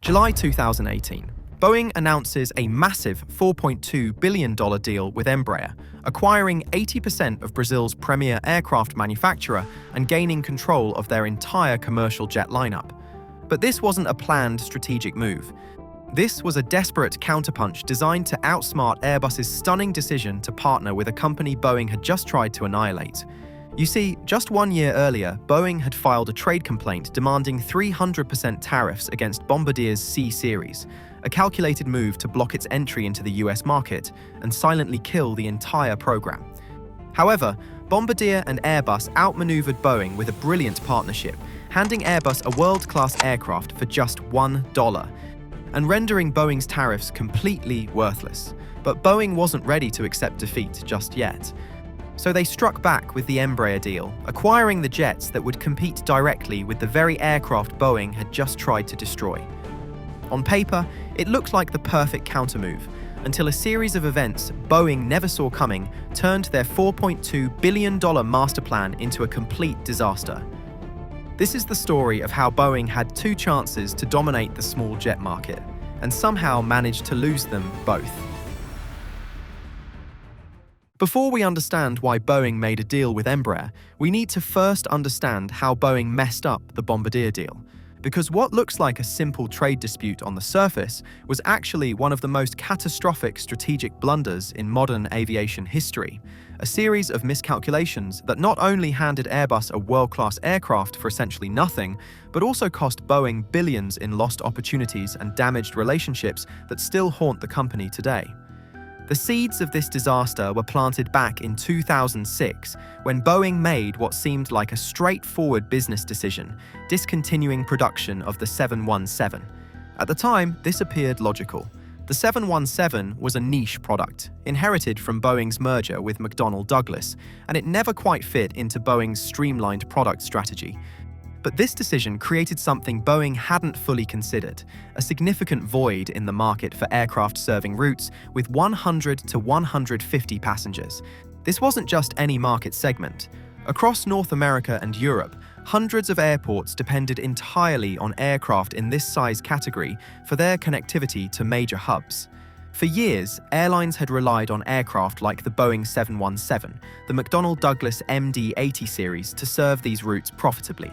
July 2018, Boeing announces a massive $4.2 billion deal with Embraer, acquiring 80% of Brazil's premier aircraft manufacturer and gaining control of their entire commercial jet lineup. But this wasn't a planned strategic move. This was a desperate counterpunch designed to outsmart Airbus's stunning decision to partner with a company Boeing had just tried to annihilate. You see, just 1 year earlier, Boeing had filed a trade complaint demanding 300% tariffs against Bombardier's C Series, a calculated move to block its entry into the US market and silently kill the entire program. However, Bombardier and Airbus outmaneuvered Boeing with a brilliant partnership, handing Airbus a world-class aircraft for just $1, and rendering Boeing's tariffs completely worthless. But Boeing wasn't ready to accept defeat just yet. So they struck back with the Embraer deal, acquiring the jets that would compete directly with the very aircraft Boeing had just tried to destroy. On paper, it looked like the perfect countermove, until a series of events Boeing never saw coming turned their $4.2 billion master plan into a complete disaster. This is the story of how Boeing had two chances to dominate the small jet market, and somehow managed to lose them both. Before we understand why Boeing made a deal with Embraer, we need to first understand how Boeing messed up the Bombardier deal. Because what looks like a simple trade dispute on the surface was actually one of the most catastrophic strategic blunders in modern aviation history, a series of miscalculations that not only handed Airbus a world-class aircraft for essentially nothing, but also cost Boeing billions in lost opportunities and damaged relationships that still haunt the company today. The seeds of this disaster were planted back in 2006, when Boeing made what seemed like a straightforward business decision, discontinuing production of the 717. At the time, this appeared logical. The 717 was a niche product, inherited from Boeing's merger with McDonnell Douglas, and it never quite fit into Boeing's streamlined product strategy. But this decision created something Boeing hadn't fully considered, a significant void in the market for aircraft serving routes with 100 to 150 passengers. This wasn't just any market segment. Across North America and Europe, hundreds of airports depended entirely on aircraft in this size category for their connectivity to major hubs. For years, airlines had relied on aircraft like the Boeing 717, the McDonnell Douglas MD-80 series, to serve these routes profitably.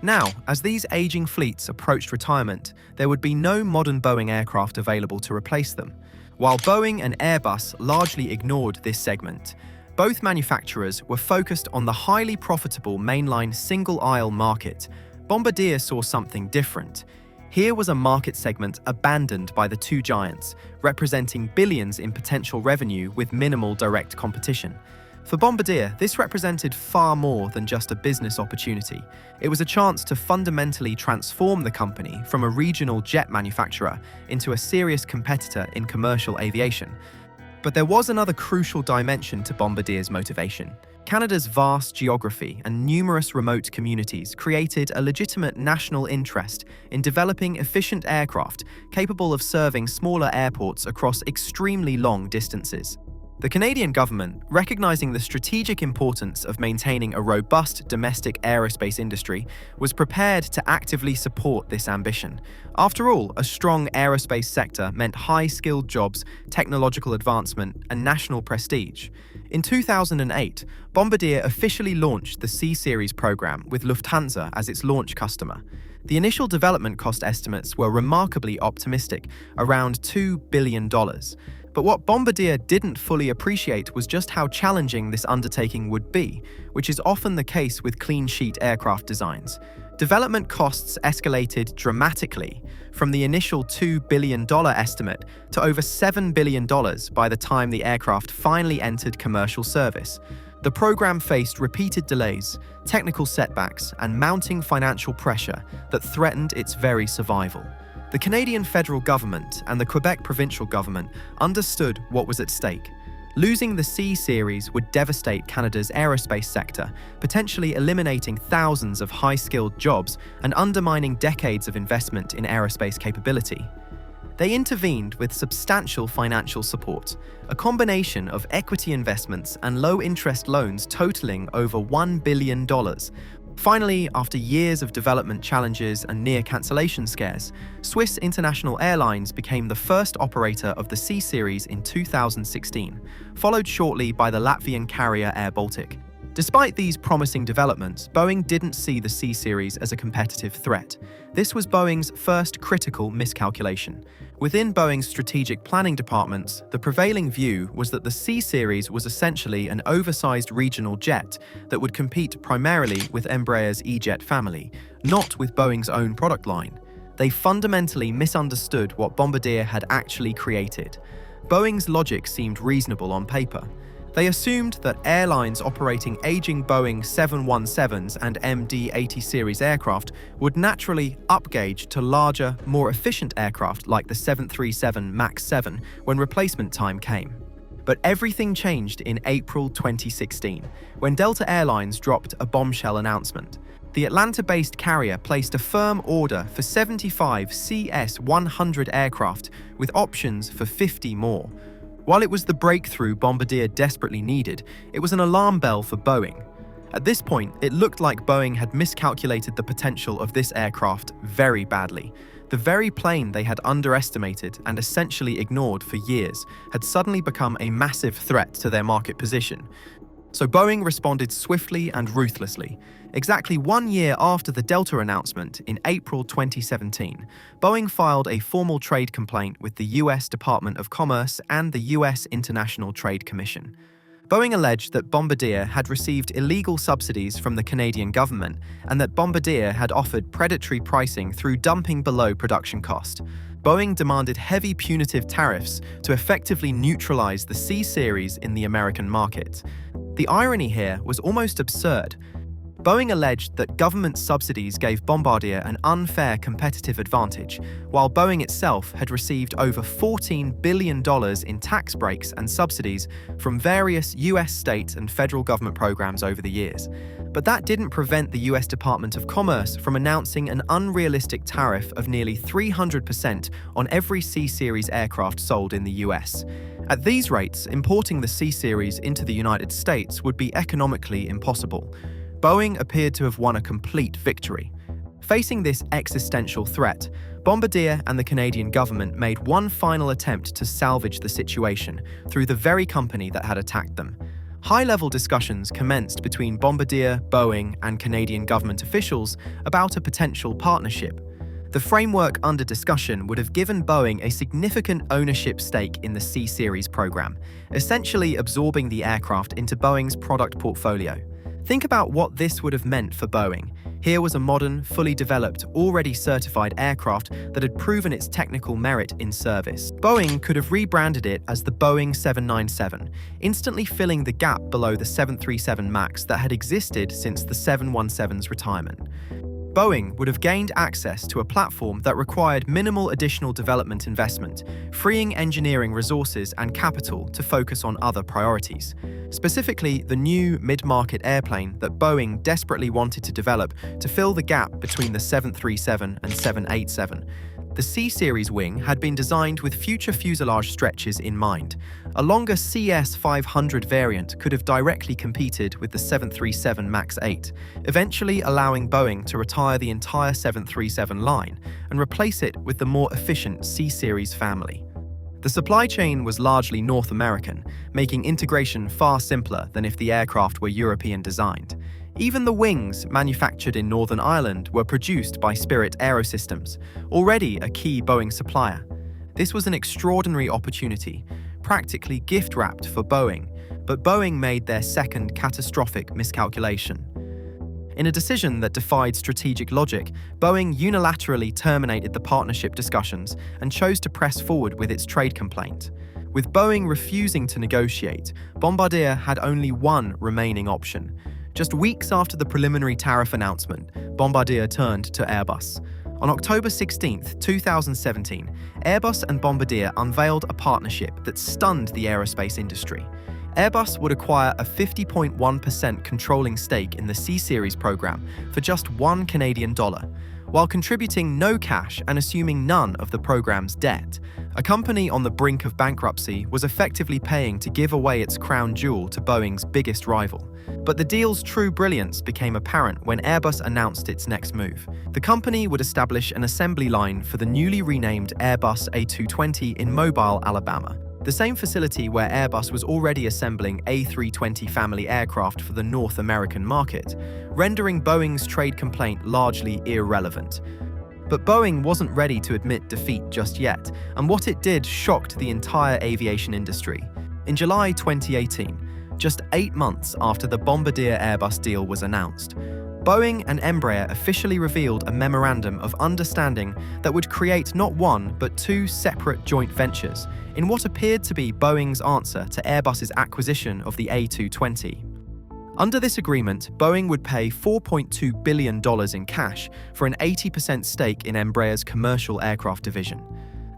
Now, as these aging fleets approached retirement, there would be no modern Boeing aircraft available to replace them. While Boeing and Airbus largely ignored this segment, both manufacturers were focused on the highly profitable mainline single-aisle market. Bombardier saw something different. Here was a market segment abandoned by the two giants, representing billions in potential revenue with minimal direct competition. For Bombardier, this represented far more than just a business opportunity. It was a chance to fundamentally transform the company from a regional jet manufacturer into a serious competitor in commercial aviation. But there was another crucial dimension to Bombardier's motivation. Canada's vast geography and numerous remote communities created a legitimate national interest in developing efficient aircraft capable of serving smaller airports across extremely long distances. The Canadian government, recognizing the strategic importance of maintaining a robust domestic aerospace industry, was prepared to actively support this ambition. After all, a strong aerospace sector meant high-skilled jobs, technological advancement, and national prestige. In 2008, Bombardier officially launched the C-Series program with Lufthansa as its launch customer. The initial development cost estimates were remarkably optimistic, around $2 billion. But what Bombardier didn't fully appreciate was just how challenging this undertaking would be, which is often the case with clean-sheet aircraft designs. Development costs escalated dramatically, from the initial $2 billion estimate to over $7 billion by the time the aircraft finally entered commercial service. The program faced repeated delays, technical setbacks, and mounting financial pressure that threatened its very survival. The Canadian federal government and the Quebec provincial government understood what was at stake. Losing the C-Series would devastate Canada's aerospace sector, potentially eliminating thousands of high-skilled jobs and undermining decades of investment in aerospace capability. They intervened with substantial financial support, a combination of equity investments and low-interest loans totaling over $1 billion. Finally, after years of development challenges and near cancellation scares, Swiss International Airlines became the first operator of the C-Series in 2016, followed shortly by the Latvian carrier Air Baltic. Despite these promising developments, Boeing didn't see the C-Series as a competitive threat. This was Boeing's first critical miscalculation. Within Boeing's strategic planning departments, the prevailing view was that the C-Series was essentially an oversized regional jet that would compete primarily with Embraer's E-Jet family, not with Boeing's own product line. They fundamentally misunderstood what Bombardier had actually created. Boeing's logic seemed reasonable on paper. They assumed that airlines operating aging Boeing 717s and MD-80 series aircraft would naturally upgauge to larger, more efficient aircraft like the 737 MAX 7 when replacement time came. But everything changed in April 2016, when Delta Airlines dropped a bombshell announcement. The Atlanta-based carrier placed a firm order for 75 CS-100 aircraft with options for 50 more. While it was the breakthrough Bombardier desperately needed, it was an alarm bell for Boeing. At this point, it looked like Boeing had miscalculated the potential of this aircraft very badly. The very plane they had underestimated and essentially ignored for years had suddenly become a massive threat to their market position. So Boeing responded swiftly and ruthlessly. Exactly 1 year after the Delta announcement, in April 2017, Boeing filed a formal trade complaint with the US Department of Commerce and the US International Trade Commission. Boeing alleged that Bombardier had received illegal subsidies from the Canadian government and that Bombardier had offered predatory pricing through dumping below production cost. Boeing demanded heavy punitive tariffs to effectively neutralize the C-Series in the American market. The irony here was almost absurd. Boeing alleged that government subsidies gave Bombardier an unfair competitive advantage, while Boeing itself had received over $14 billion in tax breaks and subsidies from various US state and federal government programs over the years. But that didn't prevent the US Department of Commerce from announcing an unrealistic tariff of nearly 300% on every C-Series aircraft sold in the US. At these rates, importing the C-Series into the United States would be economically impossible. Boeing appeared to have won a complete victory. Facing this existential threat, Bombardier and the Canadian government made one final attempt to salvage the situation through the very company that had attacked them. High-level discussions commenced between Bombardier, Boeing, and Canadian government officials about a potential partnership. The framework under discussion would have given Boeing a significant ownership stake in the C-Series program, essentially absorbing the aircraft into Boeing's product portfolio. Think about what this would have meant for Boeing. Here was a modern, fully developed, already certified aircraft that had proven its technical merit in service. Boeing could have rebranded it as the Boeing 797, instantly filling the gap below the 737 MAX that had existed since the 717's retirement. Boeing would have gained access to a platform that required minimal additional development investment, freeing engineering resources and capital to focus on other priorities. Specifically, the new mid-market airplane that Boeing desperately wanted to develop to fill the gap between the 737 and 787. The C-Series wing had been designed with future fuselage stretches in mind. A longer CS500 variant could have directly competed with the 737 MAX 8, eventually allowing Boeing to retire the entire 737 line and replace it with the more efficient C-Series family. The supply chain was largely North American, making integration far simpler than if the aircraft were European designed. Even the wings, manufactured in Northern Ireland, were produced by Spirit Aerosystems, already a key Boeing supplier. This was an extraordinary opportunity, practically gift-wrapped for Boeing, but Boeing made their second catastrophic miscalculation. In a decision that defied strategic logic, Boeing unilaterally terminated the partnership discussions and chose to press forward with its trade complaint. With Boeing refusing to negotiate, Bombardier had only one remaining option. Just weeks after the preliminary tariff announcement, Bombardier turned to Airbus. On October 16, 2017, Airbus and Bombardier unveiled a partnership that stunned the aerospace industry. Airbus would acquire a 50.1% controlling stake in the C-Series program for just $1 Canadian. while contributing no cash and assuming none of the program's debt. A company on the brink of bankruptcy was effectively paying to give away its crown jewel to Boeing's biggest rival. But the deal's true brilliance became apparent when Airbus announced its next move. The company would establish an assembly line for the newly renamed Airbus A220 in Mobile, Alabama, the same facility where Airbus was already assembling A320 family aircraft for the North American market, rendering Boeing's trade complaint largely irrelevant. But Boeing wasn't ready to admit defeat just yet, and what it did shocked the entire aviation industry. In July 2018, just 8 months after the Bombardier Airbus deal was announced, Boeing and Embraer officially revealed a memorandum of understanding that would create not one but two separate joint ventures in what appeared to be Boeing's answer to Airbus's acquisition of the A220. Under this agreement, Boeing would pay $4.2 billion in cash for an 80% stake in Embraer's commercial aircraft division.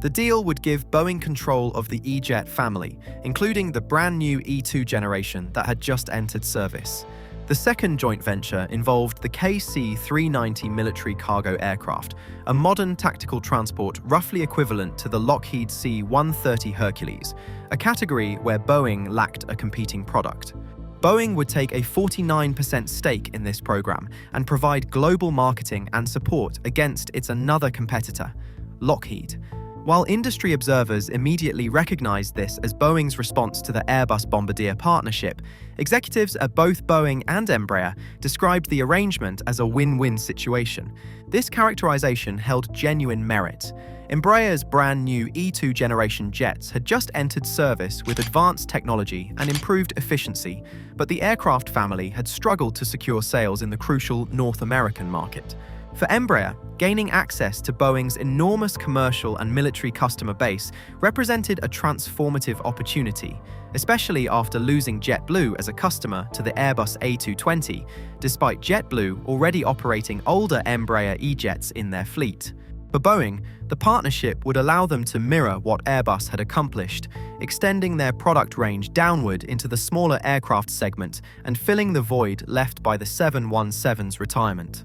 The deal would give Boeing control of the E-Jet family, including the brand new E2 generation that had just entered service. The second joint venture involved the KC-390 military cargo aircraft, a modern tactical transport roughly equivalent to the Lockheed C-130 Hercules, a category where Boeing lacked a competing product. Boeing would take a 49% stake in this program and provide global marketing and support against its another competitor, Lockheed. While industry observers immediately recognized this as Boeing's response to the Airbus-Bombardier partnership, executives at both Boeing and Embraer described the arrangement as a win-win situation. This characterization held genuine merit. Embraer's brand new E2 generation jets had just entered service with advanced technology and improved efficiency, but the aircraft family had struggled to secure sales in the crucial North American market. For Embraer, gaining access to Boeing's enormous commercial and military customer base represented a transformative opportunity, especially after losing JetBlue as a customer to the Airbus A220, despite JetBlue already operating older Embraer E-jets in their fleet. For Boeing, the partnership would allow them to mirror what Airbus had accomplished, extending their product range downward into the smaller aircraft segment and filling the void left by the 717's retirement.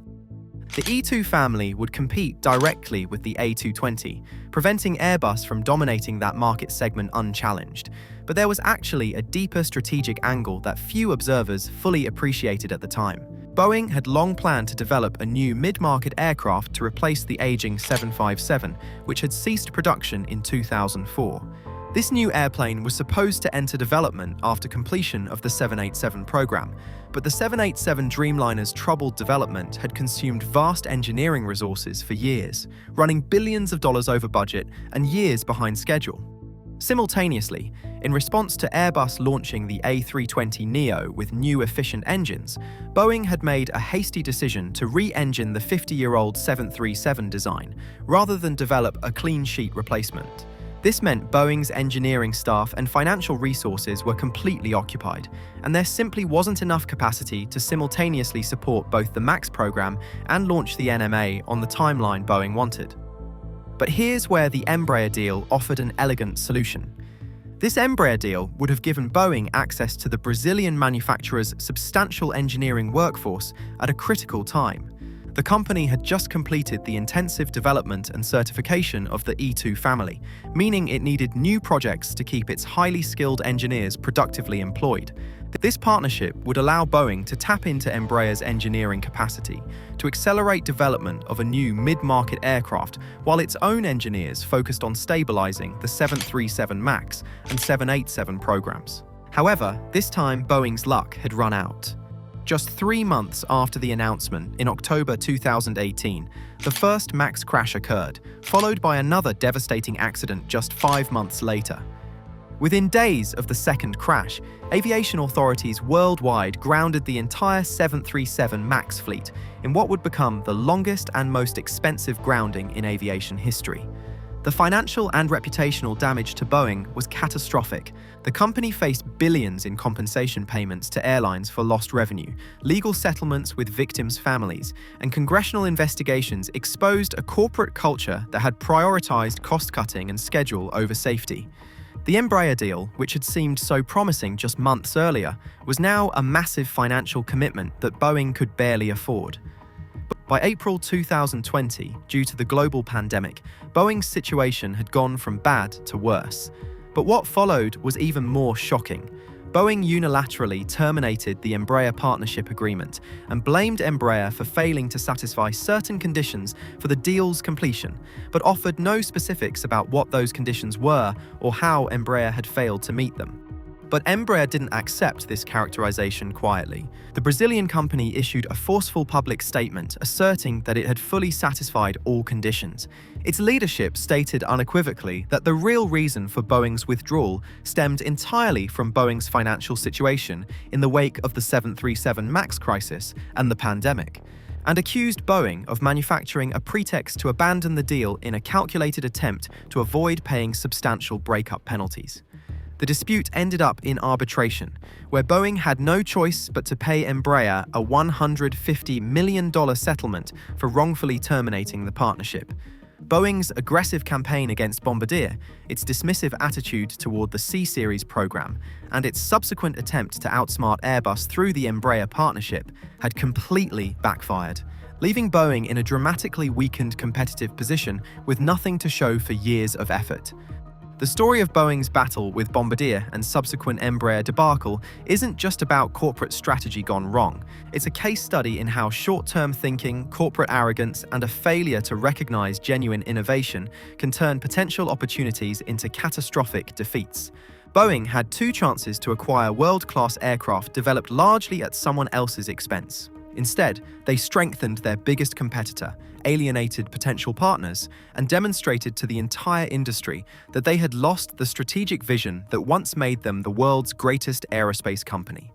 The E2 family would compete directly with the A220, preventing Airbus from dominating that market segment unchallenged. But there was actually a deeper strategic angle that few observers fully appreciated at the time. Boeing had long planned to develop a new mid-market aircraft to replace the aging 757, which had ceased production in 2004. This new airplane was supposed to enter development after completion of the 787 program, but the 787 Dreamliner's troubled development had consumed vast engineering resources for years, running billions of dollars over budget and years behind schedule. Simultaneously, in response to Airbus launching the A320neo with new efficient engines, Boeing had made a hasty decision to re-engine the 50-year-old 737 design, rather than develop a clean sheet replacement. This meant Boeing's engineering staff and financial resources were completely occupied, and there simply wasn't enough capacity to simultaneously support both the MAX program and launch the NMA on the timeline Boeing wanted. But here's where the Embraer deal offered an elegant solution. This Embraer deal would have given Boeing access to the Brazilian manufacturer's substantial engineering workforce at a critical time. The company had just completed the intensive development and certification of the E2 family, meaning it needed new projects to keep its highly skilled engineers productively employed. This partnership would allow Boeing to tap into Embraer's engineering capacity to accelerate development of a new mid-market aircraft, while its own engineers focused on stabilizing the 737 MAX and 787 programs. However, this time Boeing's luck had run out. Just 3 months after the announcement, in October 2018, the first MAX crash occurred, followed by another devastating accident just 5 months later. Within days of the second crash, aviation authorities worldwide grounded the entire 737 MAX fleet in what would become the longest and most expensive grounding in aviation history. The financial and reputational damage to Boeing was catastrophic. The company faced billions in compensation payments to airlines for lost revenue, legal settlements with victims' families, and congressional investigations exposed a corporate culture that had prioritized cost-cutting and schedule over safety. The Embraer deal, which had seemed so promising just months earlier, was now a massive financial commitment that Boeing could barely afford. By April 2020, due to the global pandemic, Boeing's situation had gone from bad to worse. But what followed was even more shocking. Boeing unilaterally terminated the Embraer partnership agreement and blamed Embraer for failing to satisfy certain conditions for the deal's completion, but offered no specifics about what those conditions were or how Embraer had failed to meet them. But Embraer didn't accept this characterization quietly. The Brazilian company issued a forceful public statement asserting that it had fully satisfied all conditions. Its leadership stated unequivocally that the real reason for Boeing's withdrawal stemmed entirely from Boeing's financial situation in the wake of the 737 MAX crisis and the pandemic, and accused Boeing of manufacturing a pretext to abandon the deal in a calculated attempt to avoid paying substantial breakup penalties. The dispute ended up in arbitration, where Boeing had no choice but to pay Embraer a $150 million settlement for wrongfully terminating the partnership. Boeing's aggressive campaign against Bombardier, its dismissive attitude toward the C-Series program, and its subsequent attempt to outsmart Airbus through the Embraer partnership had completely backfired, leaving Boeing in a dramatically weakened competitive position with nothing to show for years of effort. The story of Boeing's battle with Bombardier and subsequent Embraer debacle isn't just about corporate strategy gone wrong. It's a case study in how short-term thinking, corporate arrogance, and a failure to recognize genuine innovation can turn potential opportunities into catastrophic defeats. Boeing had two chances to acquire world-class aircraft developed largely at someone else's expense. Instead, they strengthened their biggest competitor, alienated potential partners, and demonstrated to the entire industry that they had lost the strategic vision that once made them the world's greatest aerospace company.